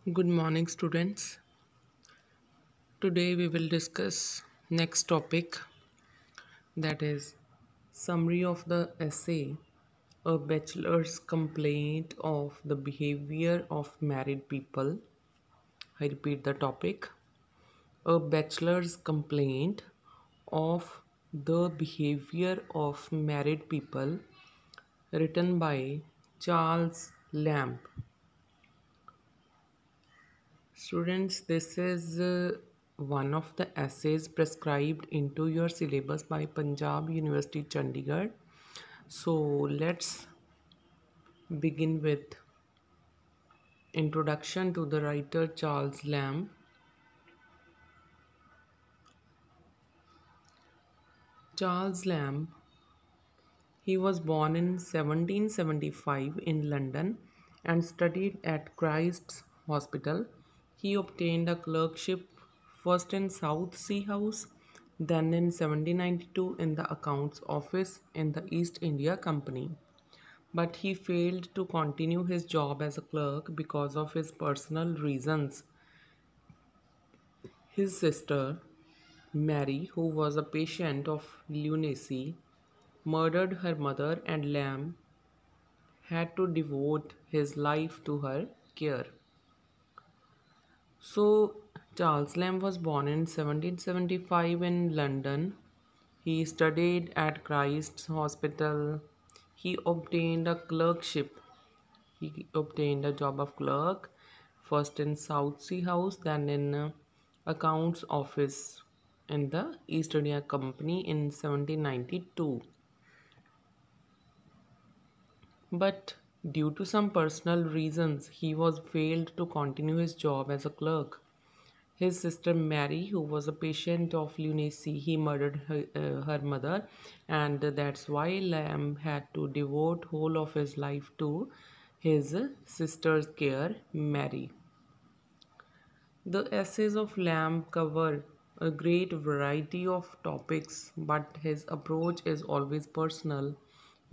Good morning, students. Today we will discuss next topic, that is summary of the essay, a bachelor's complaint of the behavior of married people. I repeat the topic, a bachelor's complaint of the behavior of married people, written by Charles Lamb. Students, this is one of the essays prescribed into your syllabus by Punjab University Chandigarh. So let's begin with introduction to the writer Charles Lamb. Charles Lamb, he was born in 1775 in London and studied at Christ's Hospital. He obtained a clerkship first in Southsea House, then in 1792 in the Accounts Office in the East India Company. But he failed to continue his job as a clerk because of his personal reasons. His sister, Mary, who was a patient of lunacy, murdered her mother, and Lamb had to devote his life to her care. So, Charles Lamb was born in 1775 in London. He studied at Christ's Hospital. He obtained a clerkship. He obtained a job of clerk, first in Southsea House, then in Accounts Office in the East India Company in 1792. But due to some personal reasons, he was failed to continue his job as a clerk. His sister Mary, who was a patient of lunacy, he murdered her mother, and that's why Lamb had to devote whole of his life to his sister's care, Mary. The essays of Lamb cover a great variety of topics, but his approach is always personal.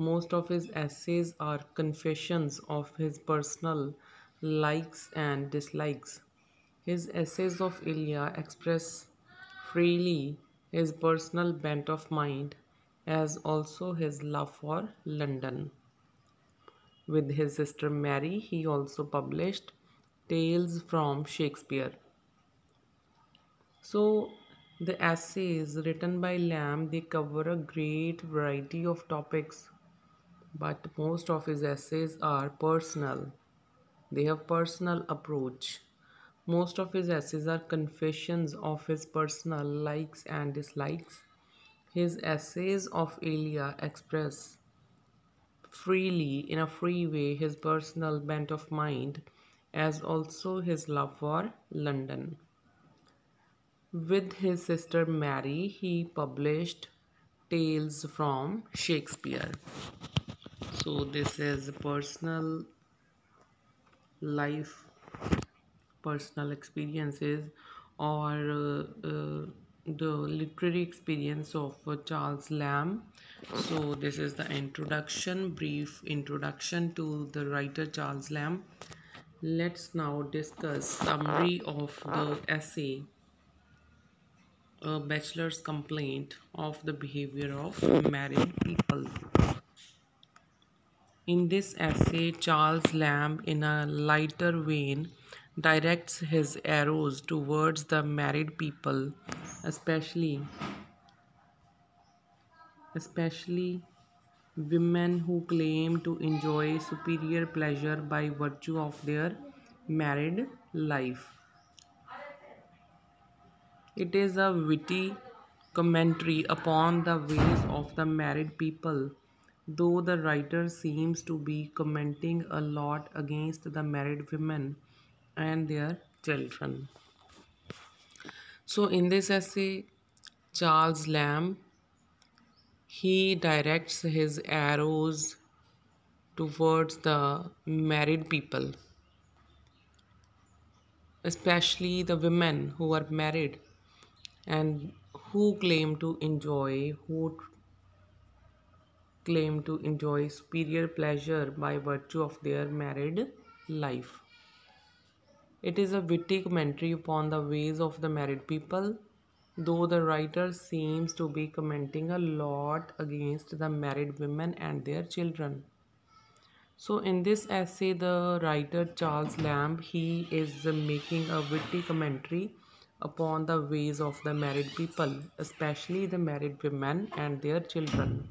Most of his essays are confessions of his personal likes and dislikes. His essays of Ilya express freely his personal bent of mind, as also his love for London. With his sister Mary, he also published Tales from Shakespeare. So, the essays written by Lamb, they cover a great variety of topics, but most of his essays are personal. They have personal approach. Most of his essays are confessions of his personal likes and dislikes. His essays of Elia express freely, in a free way, his personal bent of mind, as also his love for London. With his sister Mary, he published Tales from Shakespeare. So, this is personal life, personal experiences, or the literary experience of Charles Lamb. So, this is the introduction, brief introduction to the writer Charles Lamb. Let's now discuss summary of the essay, a bachelor's complaint of the behavior of married people. In this essay, Charles Lamb, in a lighter vein, directs his arrows towards the married people, especially especially women who claim to enjoy superior pleasure by virtue of their married life. It is a witty commentary upon the ways of the married people, though the writer seems to be commenting a lot against the married women and their children. So, in this essay, Charles Lamb, he directs his arrows towards the married people, especially the women who are married and who claim to enjoy superior pleasure by virtue of their married life. It is a witty commentary upon the ways of the married people, though the writer seems to be commenting a lot against the married women and their children. So in this essay, the writer Charles Lamb, he is making a witty commentary upon the ways of the married people, especially the married women and their children.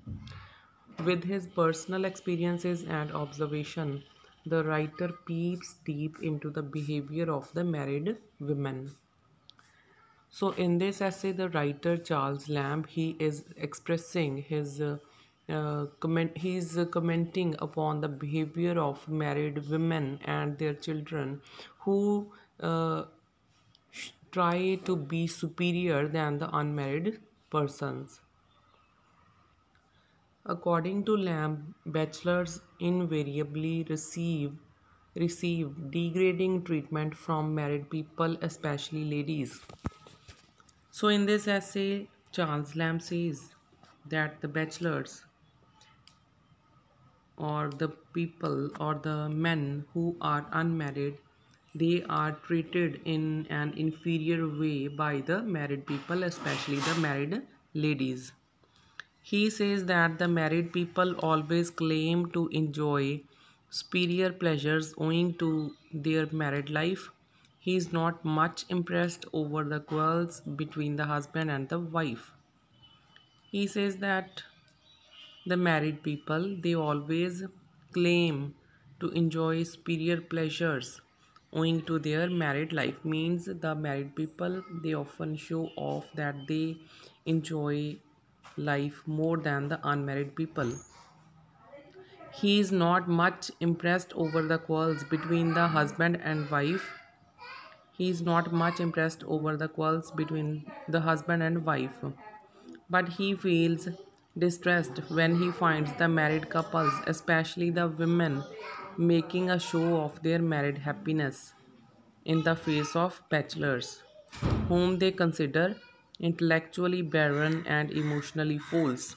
With his personal experiences and observation, the writer peeps deep into the behavior of the married women. So in this essay, the writer Charles Lamb, he is expressing his comment. He is commenting upon the behavior of married women and their children, who try to be superior than the unmarried persons. According to Lamb, bachelors invariably receive degrading treatment from married people, especially ladies. So in this essay, Charles Lamb says that the bachelors or the people or the men who are unmarried, they are treated in an inferior way by the married people, especially the married ladies. He says that the married people always claim to enjoy superior pleasures owing to their married life. He is not much impressed over the quarrels between the husband and the wife. He says that the married people, they always claim to enjoy superior pleasures owing to their married life. Means the married people, they often show off that they enjoy life more than the unmarried people. He is not much impressed over the quarrels between the husband and wife. He is not much impressed over the quarrels between the husband and wife, but he feels distressed when he finds the married couples, especially the women, making a show of their married happiness in the face of bachelors, whom they consider intellectually barren and emotionally fools.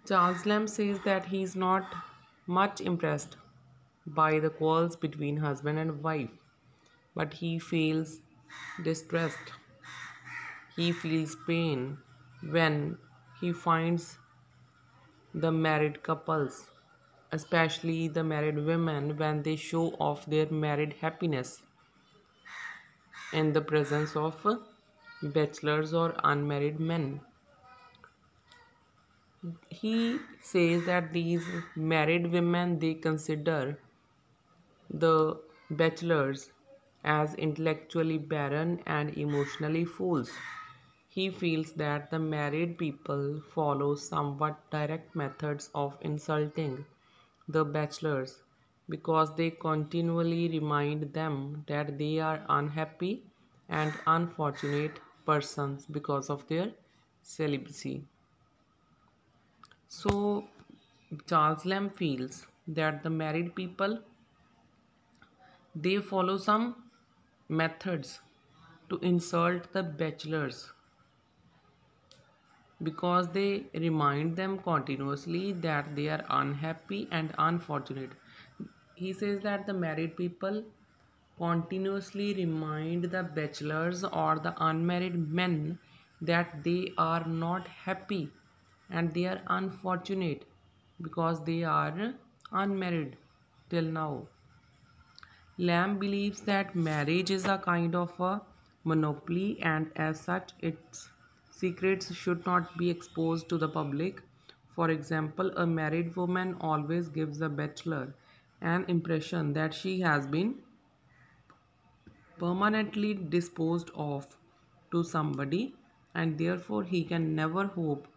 Charles Lamb says that he is not much impressed by the quarrels between husband and wife, but he feels distressed. He feels pain when he finds the married couples, especially the married women, when they show off their married happiness in the presence of bachelors or unmarried men. He says that these married women, they consider the bachelors as intellectually barren and emotionally fools. He feels that the married people follow somewhat direct methods of insulting the bachelors because they continually remind them that they are unhappy and unfortunate persons because of their celibacy. So, Charles Lamb feels that the married people, they follow some methods to insult the bachelors because they remind them continuously that they are unhappy and unfortunate. He says that the married people continuously remind the bachelors or the unmarried men that they are not happy and they are unfortunate because they are unmarried till now. Lamb believes that marriage is a kind of a monopoly and as such its secrets should not be exposed to the public. For example, a married woman always gives a bachelor an impression that she has been permanently disposed of to somebody and therefore he can never hope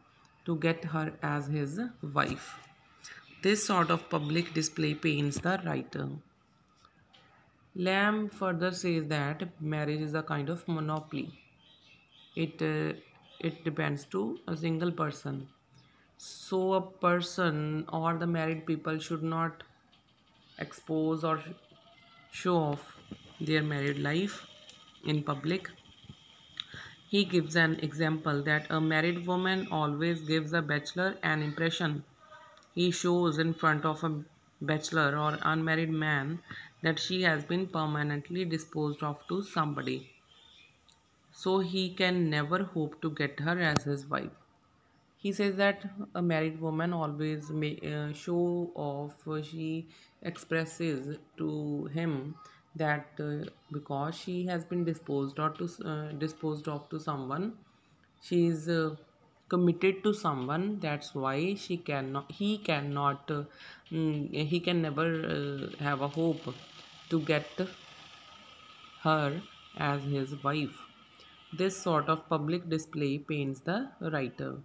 to get her as his wife. This sort of public display pains the writer. Lamb further says that marriage is a kind of monopoly. It uh, it depends to a single person. So a person or the married people should not expose or show off their married life in public. He gives an example that a married woman always gives a bachelor an impression He shows in front of a bachelor or unmarried man that she has been permanently disposed of to somebody, so he can never hope to get her as his wife. He says that a married woman always show off. She expresses to him that because she has been disposed of to someone, she is committed to someone. That's why he can never have a hope to get her as his wife. This sort of public display pains the writer.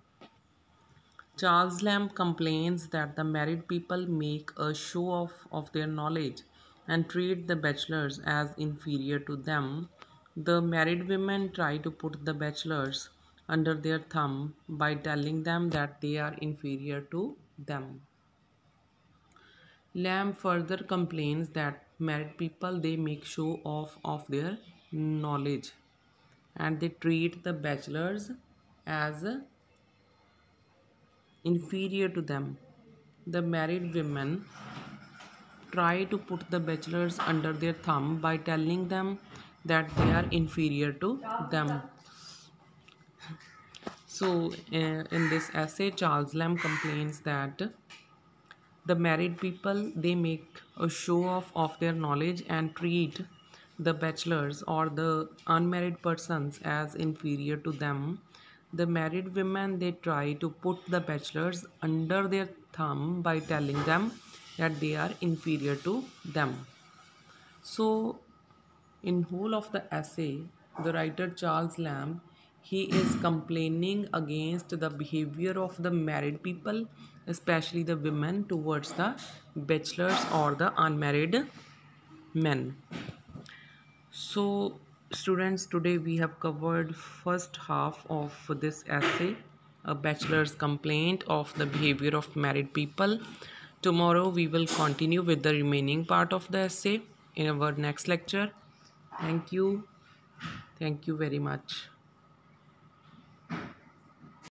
Charles Lamb complains that the married people make a show off of their knowledge and treat the bachelors as inferior to them. The married women try to put the bachelors under their thumb by telling them that they are inferior to them. Lamb further complains that married people they make show off of their knowledge and they treat the bachelors as inferior to them. The married women try to put the bachelors under their thumb by telling them that they are inferior to them. So, in this essay, Charles Lamb complains that the married people they make a show off of their knowledge and treat the bachelors or the unmarried persons as inferior to them. The married women they try to put the bachelors under their thumb by telling them that they are inferior to them. So, in whole of the essay, the writer Charles Lamb he is complaining against the behavior of the married people, especially the women towards the bachelors or the unmarried men. So, students, today we have covered first half of this essay, a bachelor's complaint of the behavior of married people. Tomorrow we will continue with the remaining part of the essay in our next lecture. Thank you. Thank you very much.